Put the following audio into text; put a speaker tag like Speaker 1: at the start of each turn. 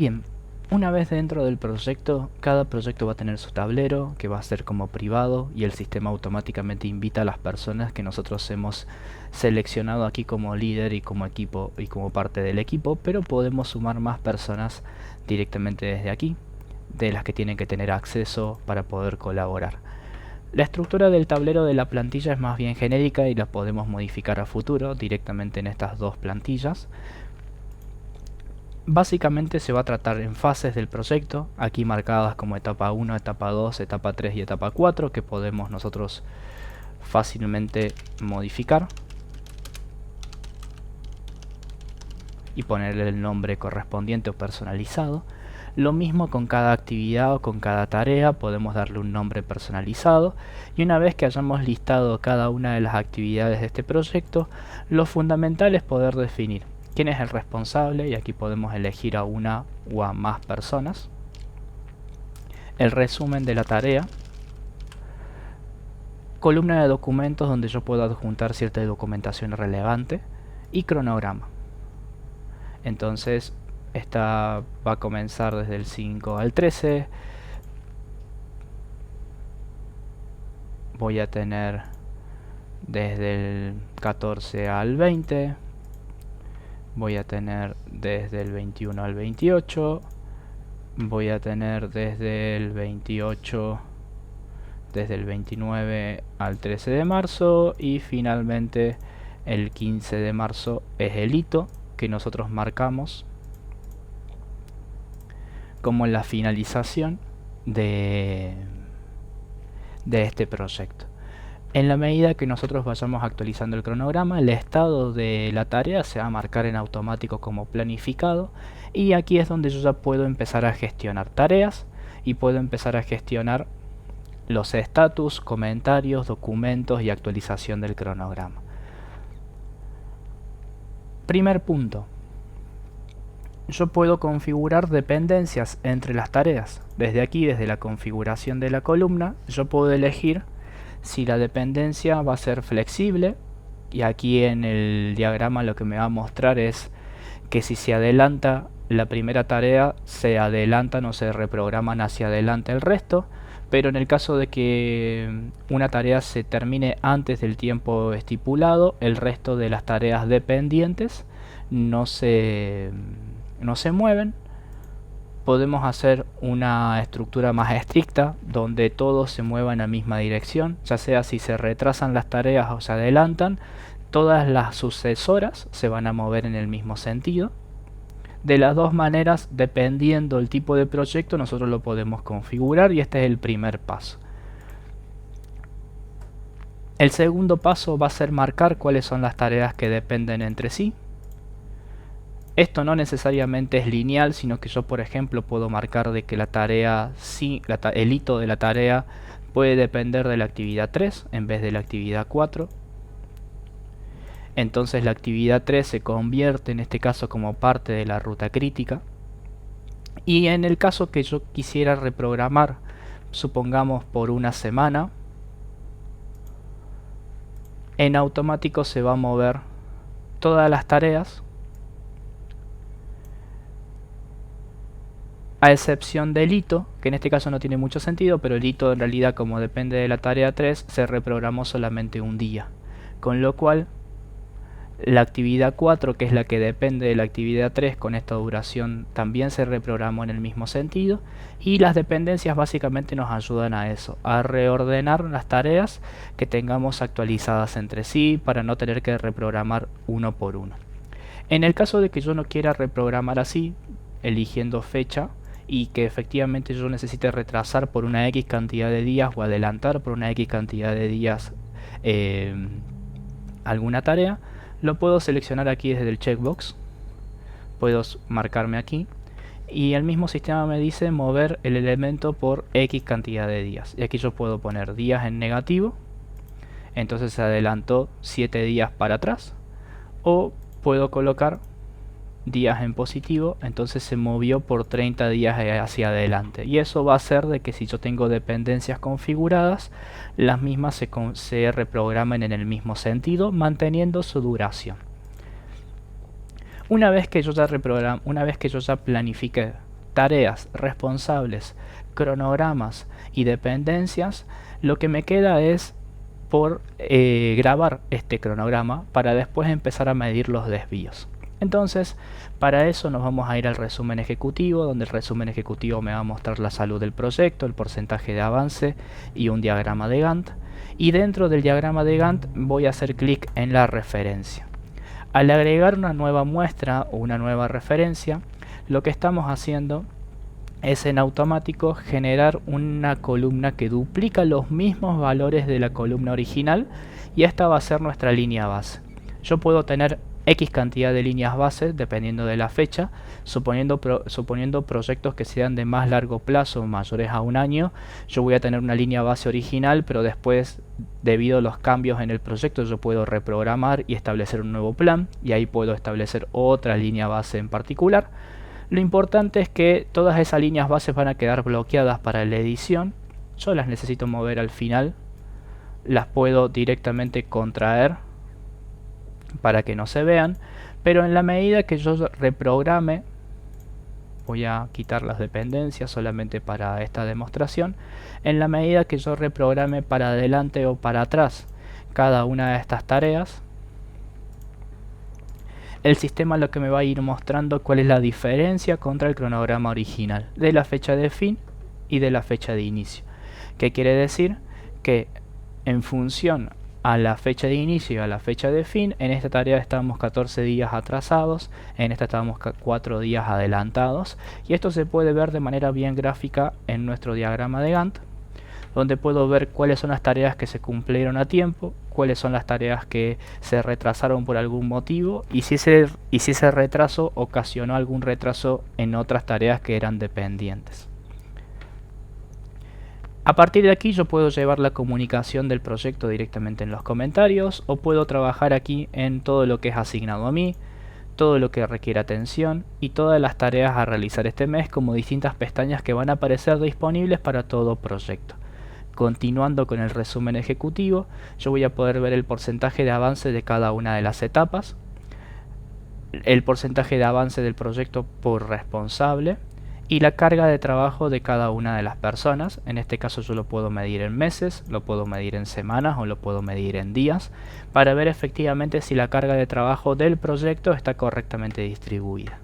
Speaker 1: Bien, una vez dentro del proyecto, cada proyecto va a tener su tablero, que va a ser como privado, y el sistema automáticamente invita a las personas que nosotros hemos seleccionado aquí como líder y como equipo y como parte del equipo, pero podemos sumar más personas directamente desde aquí, de las que tienen que tener acceso para poder colaborar. La estructura del tablero de la plantilla es más bien genérica y la podemos modificar a futuro directamente en estas dos plantillas. Básicamente se va a tratar en fases del proyecto, aquí marcadas como etapa 1, etapa 2, etapa 3 y etapa 4, que podemos nosotros fácilmente modificar y ponerle el nombre correspondiente o personalizado. Lo mismo con cada actividad o con cada tarea, podemos darle un nombre personalizado, y una vez que hayamos listado cada una de las actividades de este proyecto, lo fundamental es poder definir quién es el responsable, y aquí podemos elegir a una o a más personas, el resumen de la tarea, columna de documentos donde yo puedo adjuntar cierta documentación relevante, y cronograma. Entonces esta va a comenzar desde el 5 al 13. Voy a tener desde el 14 al 20. Voy a tener desde el 21 al 28. Voy a tener desde el 28, desde el 29 al 13 de marzo. Y finalmente el 15 de marzo es el hito que nosotros marcamos como la finalización de este proyecto. En la medida que nosotros vayamos actualizando el cronograma, el estado de la tarea se va a marcar en automático como planificado, y aquí es donde yo ya puedo empezar a gestionar tareas y puedo empezar a gestionar los estatus, comentarios, documentos y actualización del cronograma. Primer punto. Yo puedo configurar dependencias entre las tareas. Desde aquí, desde la configuración de la columna, yo puedo elegir si la dependencia va a ser flexible, y aquí en el diagrama lo que me va a mostrar es que si se adelanta la primera tarea, se adelantan o se reprograman hacia adelante el resto, pero en el caso de que una tarea se termine antes del tiempo estipulado, el resto de las tareas dependientes no se mueven. Podemos hacer una estructura más estricta donde todo se mueva en la misma dirección, ya sea si se retrasan las tareas o se adelantan, todas las sucesoras se van a mover en el mismo sentido. De las dos maneras, dependiendo del tipo de proyecto, nosotros lo podemos configurar, y este es el primer paso. El segundo paso va a ser marcar cuáles son las tareas que dependen entre sí. Esto no necesariamente es lineal, sino que yo, por ejemplo, puedo marcar de que la tarea, el hito de la tarea puede depender de la actividad 3 en vez de la actividad 4. Entonces la actividad 3 se convierte en este caso como parte de la ruta crítica. Y en el caso que yo quisiera reprogramar, supongamos por una semana, en automático se va a mover todas las tareas, a excepción del hito, que en este caso no tiene mucho sentido, pero el hito en realidad, como depende de la tarea 3, se reprogramó solamente un día, con lo cual la actividad 4, que es la que depende de la actividad 3 con esta duración, también se reprogramó en el mismo sentido, y las dependencias básicamente nos ayudan a eso, a reordenar las tareas que tengamos actualizadas entre sí para no tener que reprogramar uno por uno. En el caso de que yo no quiera reprogramar así, eligiendo fecha, y que efectivamente yo necesite retrasar por una X cantidad de días o adelantar por una X cantidad de días alguna tarea, lo puedo seleccionar aquí desde el checkbox, puedo marcarme aquí, y el mismo sistema me dice mover el elemento por X cantidad de días, y aquí yo puedo poner días en negativo, entonces se adelantó 7 días para atrás, o puedo colocar días en positivo, entonces se movió por 30 días hacia adelante, y eso va a hacer de que si yo tengo dependencias configuradas, las mismas se reprogramen en el mismo sentido, manteniendo su duración. Una vez que yo ya planifique tareas, responsables, cronogramas y dependencias, lo que me queda es por grabar este cronograma para después empezar a medir los desvíos. Entonces, para eso nos vamos a ir al resumen ejecutivo, donde el resumen ejecutivo me va a mostrar la salud del proyecto, el porcentaje de avance y un diagrama de Gantt. Y dentro del diagrama de Gantt voy a hacer clic en la referencia. Al agregar una nueva muestra o una nueva referencia, lo que estamos haciendo es en automático generar una columna que duplica los mismos valores de la columna original, y esta va a ser nuestra línea base. Yo puedo tener X cantidad de líneas base dependiendo de la fecha, suponiendo proyectos que sean de más largo plazo, mayores a un año. Yo voy a tener una línea base original, pero después, debido a los cambios en el proyecto, yo puedo reprogramar y establecer un nuevo plan, y ahí puedo establecer otra línea base en particular. Lo importante es que todas esas líneas bases van a quedar bloqueadas para la edición. Yo las necesito mover al final, las puedo directamente contraer para que no se vean, pero en la medida que yo reprograme, voy a quitar las dependencias solamente para esta demostración, en la medida que yo reprograme para adelante o para atrás cada una de estas tareas, el sistema lo que me va a ir mostrando cuál es la diferencia contra el cronograma original de la fecha de fin y de la fecha de inicio. ¿Qué quiere decir? Que en función a la fecha de inicio y a la fecha de fin, en esta tarea estábamos 14 días atrasados, en esta estábamos 4 días adelantados, y esto se puede ver de manera bien gráfica en nuestro diagrama de Gantt, donde puedo ver cuáles son las tareas que se cumplieron a tiempo, cuáles son las tareas que se retrasaron por algún motivo, y si ese retraso ocasionó algún retraso en otras tareas que eran dependientes. A partir de aquí yo puedo llevar la comunicación del proyecto directamente en los comentarios, o puedo trabajar aquí en todo lo que es asignado a mí, todo lo que requiere atención y todas las tareas a realizar este mes, como distintas pestañas que van a aparecer disponibles para todo proyecto. Continuando con el resumen ejecutivo, yo voy a poder ver el porcentaje de avance de cada una de las etapas, el porcentaje de avance del proyecto por responsable y la carga de trabajo de cada una de las personas. En este caso yo lo puedo medir en meses, lo puedo medir en semanas o lo puedo medir en días, para ver efectivamente si la carga de trabajo del proyecto está correctamente distribuida.